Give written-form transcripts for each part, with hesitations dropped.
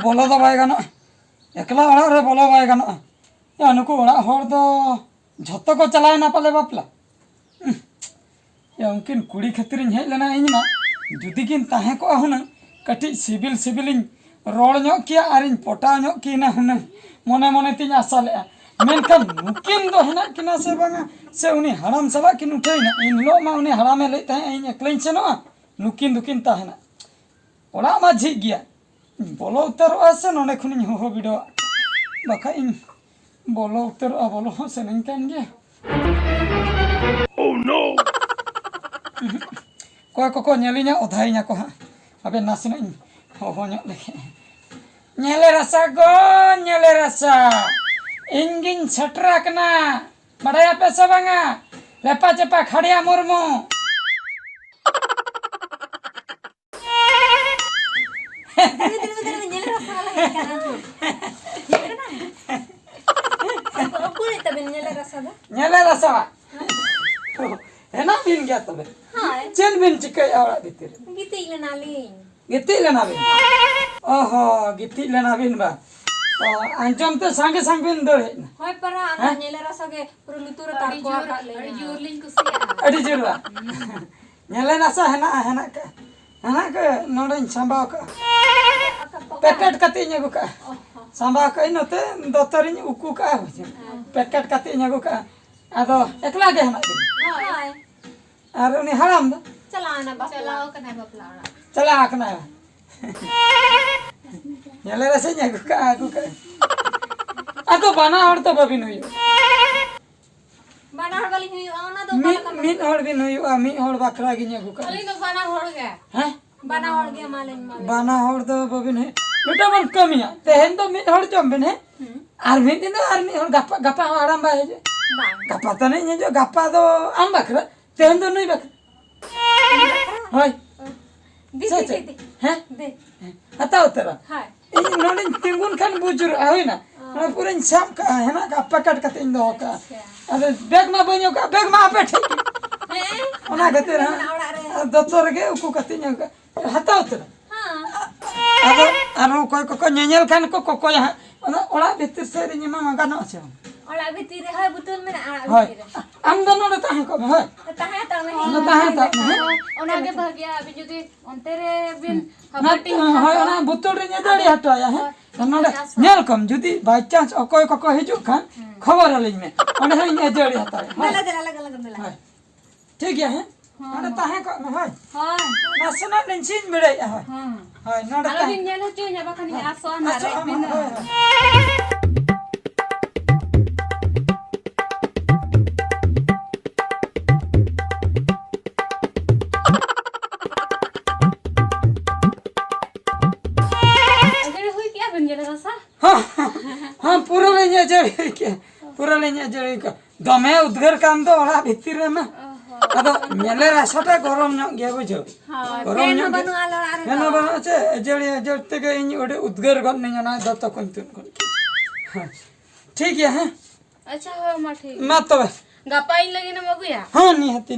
बोलो तो बाय गानो एकला ओड़ा रे बोलो बाय गानो या नुकु ओड़ा होर दो झत्तो को चलाए ना पाले बापला या उनकिन कुड़ी खातिर हेज लेना इन मा जुदी किन ताहे को हुन कटी सिबिल सिबिलिन रोड ᱧᱚᱜ किया आरिन पटा ᱧᱚᱜ किना हुन मने मने तिन आशा ले मेनखान नुकिन दो हेना किना से बांगा से उनी हराम सला किन उठैना इन लो मा उनी हरामे ले ताहे इन एकलाइन सेनो नुकिन दुकिन ताहेना ओड़ा मा झिक गया बोलो उतर आसे नोने खुनि हो बिडो बाखा इन बोलो उतर बोलो से नन कान गया ओह नो कोय को नेलिना ओधाइना को हा अबे नासना इन हो ᱧᱚᱜ लेखे नेले रसा इंगिन छटरा कना बड़ाया पे से बांगा लेपा चपा खड़िया मुर्मू नेले रसा हेना बिन गया तबे हां चल बिन चिकै आवड़ा भीतर गिती लेना बिन ओहो गिती लेना बिन बा अंजम तो संगे संग बिन दो होय परा आना नेले रसगे पुरो लुतुर ताको ले अड़ी जोर लिन कुसिया अड़ी जोर बा नेले रसा हेना के नोडन संबा का पैकेट कति न्यागु का संबा का इनते दोतरिन उकु का पैकेट कति न्यागु का आदो एकला के हेना हाय आर उनी हराम द चलाना बा चलाओ कना बपला चला आकना नेले रसा न्यागु का आदो बना और तो बबिन हुई बना हड़ वाली हुई आना दो मिन हड़ बिन हुई मी हड़ बकरा गी न्यागु का खाली तो बना हड़ गया हैं बना हड़ गया मालेन बना हड़ तो बबिन है बेटा बन कमिया तेहन तो मिन हड़ जम बिन है आर मिन दिन आर मिन हड़ गप्पा गप्पा आराम बा है गप्पा तो नहीं है जो गप्पा तो आम बकरा तेहन तो नहीं बकरा हाय दे हैं दे हता उतरा हाय इन नोने तिंगुन खान बुजुर होई ना पूरा शाम का है ना गप्पा कट कते इन दो का अरे बैग में बनियो का बैग में आपे ठीक हैं ओना गते ना दत्तर के उकु कते न्यो का हता उतरा हां आरो कोई नेनेल खान को यहाँ ओड़ा भीतर से रे निमा गानो छे ओला भीतर है बुतल में आ भीतर हम दोनों रे ताहे को है ताहे त में ना ताहे त ओना के भाग्या अभी जदी अंते रे बिन हबटी है ओना बुतल रे नेदड़ी हटाया है नोडे नेल कम जदी बाय चांस कोई को हिजु खान खबर हलिन में ओने है नेदड़ी हटाया लगा ठीक है नोडे ताहे को है हां नासना लेंसिन मिले है हां नोडे आलो दिन नेल छु या बखनी आसो ना रे बिन हाँ पूरा लेने जड़ी के पूरा लेने जड़ी का दमे उद्गर काम तो ओड़ा भीतर रे में अदो नेले रासाटा गरम ᱧᱚᱜ गया बुझो गरम ᱧᱚᱜ बनु आलो आरे हेनो बनु छे जड़ते के इन ओडे उद्गर गन नहीं ना दत्त कोन तुन कोन ठीक है हैं अच्छा हो मा ठीक मा तो गपाइन लगी ना मगुया हां निहती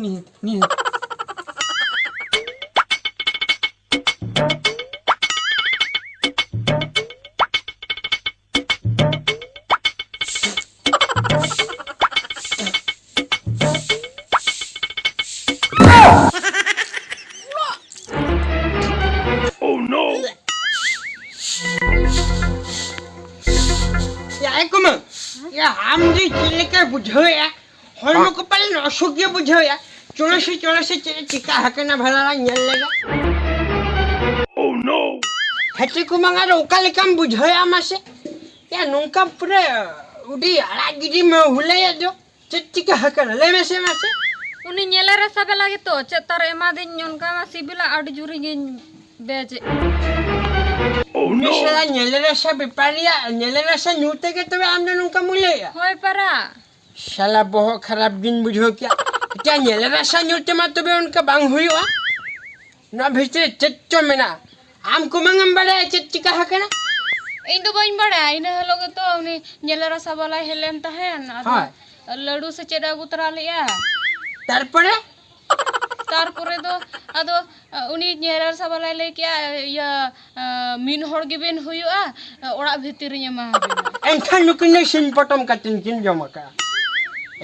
या हम जी चिल्ले के बुझो या हल्लो को पहले नसुगिए बुझो या चोले से चिल्ले टिका हकना भला नेल लेगा ओह नो हटी को मंगा रोका लेकम बुझो या मासे या नोंका पूरे उडी आला गिडी में हुले या जो टिका हकना ले में से उनी नेले रे सबे लागे तो चतर एमा दिन उनका मा सिबिला आडी जुरी गे बेजे ओह नो मिसला नेले रे सब पारिया नेले रे से न्यूते के तबे आमने नोंका मुले या होय परा साला बहुत खराब दिन बुझो क्या नेले रे से न्यूते मा तबे उनका बांग हुईवा ना भीतर चच्चो में ना आम को मंगम बड़े चिका हकना इन तो बइन बड़ा इन लोग तो उनी नेले रे सबला हेलेम तहन हां लड्डू से चेड़ा उतरा लिया तारपरे तारपरे दो आदो उनी Naylor साबालाय लay kia ya min hor giben huyu'a ora bhitir nya ma एंखान नुकिन सिन पटम काटिन किन जमका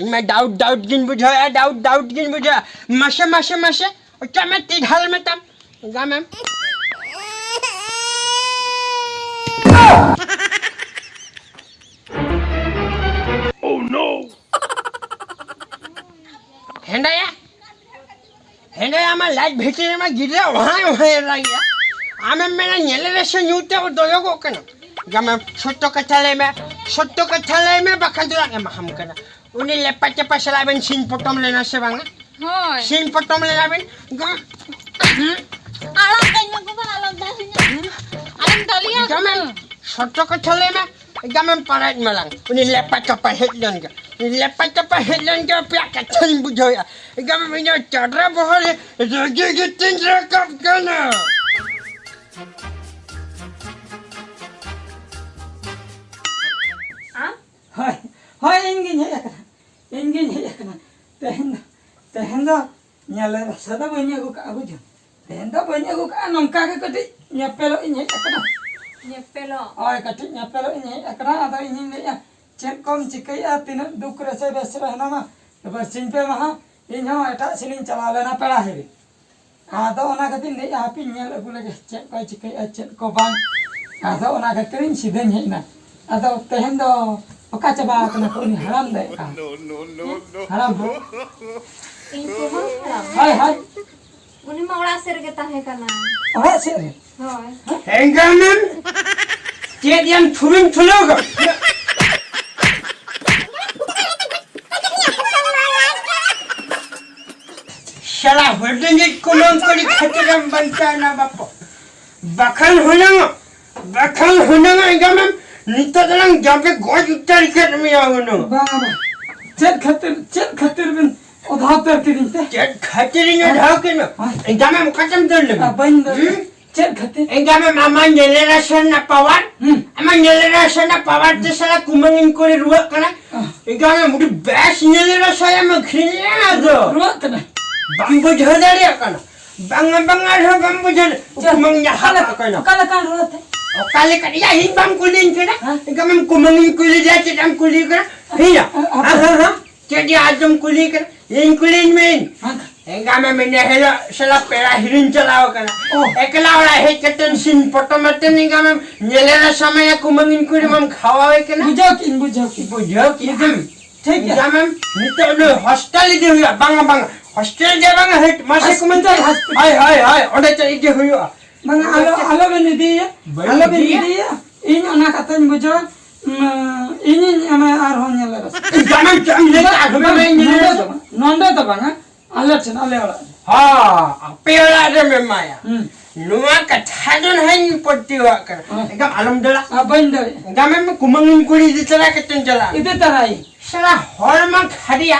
इनमें डाउट गिन बुझाया डाउट गिन बुझा मासे क्या मैं ती ढाल में तम गा मैम ओह नो हेंडाया मैं लाइट भेटे में गिरा वहां रहा आमे मेरा नेले रेशन यूते और दोयोगो कना गमे छोटो कथाले में बखदुरा के हम कना उनी लेपा चपा सलाबन सिन पटम लेना से बांगा hoy सिन पटम लेना बिन alam kanya ko ba alam daliya गमे छोटो कथाले में गमे पारात मलांग उनी लेपा चपा हेडलन के प्या कथन बुझोया गमे बिनो चढ़रा बहरे जोगे के तिंजरा कप कना Hoi ingin ya kan. Tehenda nyala rasa dah banyak gua aku je. Tehenda banyak gua nongka ke kati nyapelo ini kan. nyepelo Oi kati nyapelo ini kan ada ini ya. Cek kom cikai atin duk rasa besra nama. Lepas simpe mah ini hau eta sinin cala na pera heri. Ada ona kati ni api nyala aku lagi cek kau cikai cek kau bang. Ada ona kati ni sidin hina. Ada tehenda Oka coba kena kau ni haram deh kan? Haram bro. ingko ho Hai. uni ma ora ser ke tahe kana Orang sih. hoy हेंगानन केदियम थुलोग शाला holding colon Koli खतरम बनता ना बापो बखल होना गम नित्य दलंग जाके goes उतर कर में आवनो Baba. Cek khatir bin odha terkirin teh. चट खतरी न ढाके न गम कटम दल लगे Abain dah. Cek khatir. गम मामा नेलेराशन ना पावर अमा नेलेराशन ना पावर ते साला कुमंगिन कोरी रुवा कना गम मुडी बैस नेलेराशन में खिलिया दो Ruak kena. बम्बू झोदड़िया कना बंगा ढो बम्बू झोद कुमंग या हाला कना Kala kan ruak teh. काले करिया हिन बम कुलिन कना गम कुमंगिन कुली जाके दम कुली कना हिया हां चेडी आजम कुली कना इन कुलिन में गम में ने हेला सला पेरा हिरिन चलाओ कना एकला वाला हे कटन सिन फोटो मत नि गम नेलेरा समय कुमंगिन कुली मम खावावे कना Bujau kin. बुझो कि हम ठीक है. गम नितो हॉस्टल दे हुआ बंगा हॉस्टल दे बंगा हेट मासे कुमंतर हाय ओडे चली दे हुआ Bang alo bini dia. Alo bini dia. Ini anak katanya bujau. Ini ama arhon nyala ras. गम जम ले आगम में नेलेरा Nonda tu bang. Alat cina alat. हां पेला रे में माया Hmm. नुआ कथाजन हन पट्टी हुआ कर एकदम अलमदला Abain dah. गम में कुमंगिन कुली दे चला कतन चला Itu terai. साला हॉल में खड़िया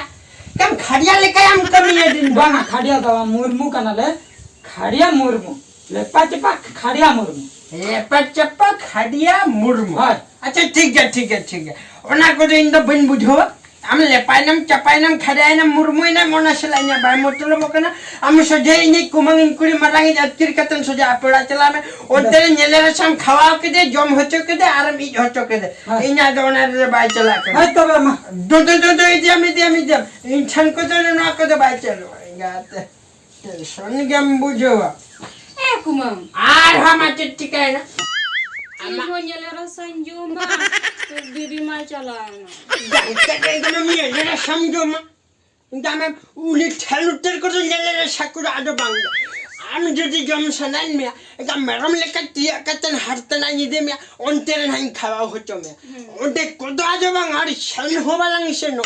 कम खड़िया लेके हम कमी है दिन Bang khadia tawa murmu kanale. Khadia murmu. Lepas cepat khadia murmu. Lepa चप्पा खड़िया मुर्मु Hai. अच्छा ठीक है ओना को इन द बन बुझो हम लेपाइनम चपाइनम खड़ाइनम मुर्मुइनम मोना सलाइना बाय मोटलो मकना हम सजे इनी कुमंगिन कुली मरांगी अत्तिर कतन सजा अपड़ा चला में ओतेरे नेलेरा सम खवाओ के दे जम होचो के दे आराम ई होचो के दे इना दोना रे बाय चला के Hai tawa mah. दो इदियम इन छन को तो ना को दे बाय चलो गाते सन गम बुझो kumang आर हम चिट्ठी के ना ingko nyele rasa njuma bibi ma chalana Jangan समझो मां इंदा उन्हें ठेलुटर को तो ले साकुरा आदो बांग आम जदी जम सनान में एका मरम लेका तिया कतन हरतना निदे में ओंतेरन हन खावा होचो में ओंटे कोदो आदो बांग आर शन होबालांग से नो